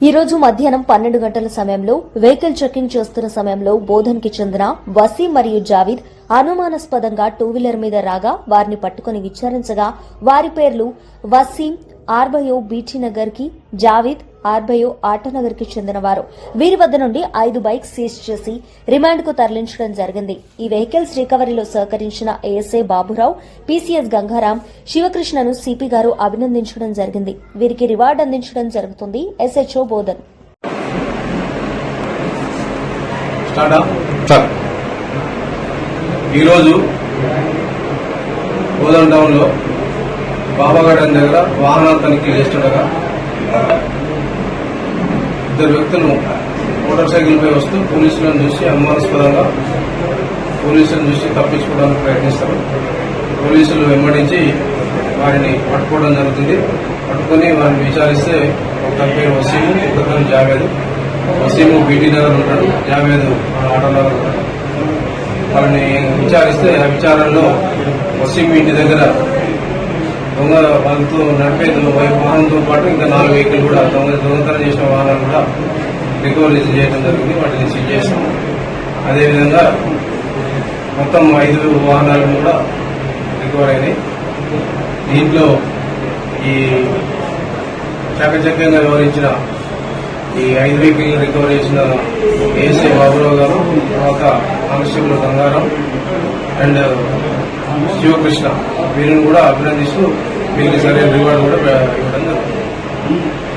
ఈ రోజు మధ్యాహ్నం 12 గంటల సమయంలో వెహికల్ చెకింగ్ చేస్తున్న సమయంలో బోధన్ కి చెందిన వసీం మరియు జావీద్ అనుమానాస్పదంగా టూ వీలర్ మీద రాగా వారిని పట్టుకుని విచారించగా వారి పేర్లు వసీం ఆర్బయో బీటీ నగర్ కి, జావీద్ ఆర్బయో ఆటోనగర్ కి చెందినవారు. వీరి వద్ద నుండి 5 బైక్స్ సీజ్ చేసి రిమాండ్ కు తరలించడం జరిగింది. ఈ వెహికల్స్ రికవరీలో సహకరించిన ఏఎస్ఐ బాబురావు, పీసీఎస్ గంగారాం, శివకృష్ణను సిపి గారు అభినందించడం జరిగింది. వీరికి రివార్డు అందించడం జరుగుతుంది. ఎస్హెచ్ఓ బోధన్. ఈరోజు బోధన్ టౌన్ లో బాబాగార్డెన్ దగ్గర వాహనాలు తనిఖీ చేస్తుండగా ఇద్దరు వ్యక్తులు మోటార్ సైకిల్ పై వస్తూ పోలీసులను చూసి అనుమానాస్పదంగా పోలీసులను చూసి తప్పించుకోవడానికి ప్రయత్నిస్తారు. పోలీసులు వెంబడించి వారిని పట్టుకోవడం జరుగుతుంది. పట్టుకుని వారిని విచారిస్తే ఒకరి పేరు వసీము, ఒకరి జావేద్. వసీము బీటీ నగర్ ఉంటాడు, జావేద్ ఆటోనగర్ ఉంటాడు. వాళ్ళని విచారిస్తే ఆ విచారణలో వసీం ఇంటి దగ్గర దొంగ వాళ్ళతో నడిపే వాహనంతో పాటు ఇంకా 4 వెహికల్ కూడా దొంగతనం చేసిన వాహనాలు కూడా రికవరీ చేయడం జరిగింది. వాటిని సీజ్ చేస్తాము. అదేవిధంగా మొత్తం 5 వాహనాలు కూడా రికవర్ అయినాయి. దీంట్లో ఈ చాకచక్యంగా వ్యవహరించిన ఈ 5 వెహికల్ రికవర్ చేసిన ఏఎస్ఐ బాబురావు గారు, తర్వాత కానిస్టేబుల్ గంగారాం అండ్ శివకృష్ణ, వీరిని కూడా అభినందిస్తూ వీరికి సరైన రివార్డు కూడా ఇవ్వడం జరుగుతుంది.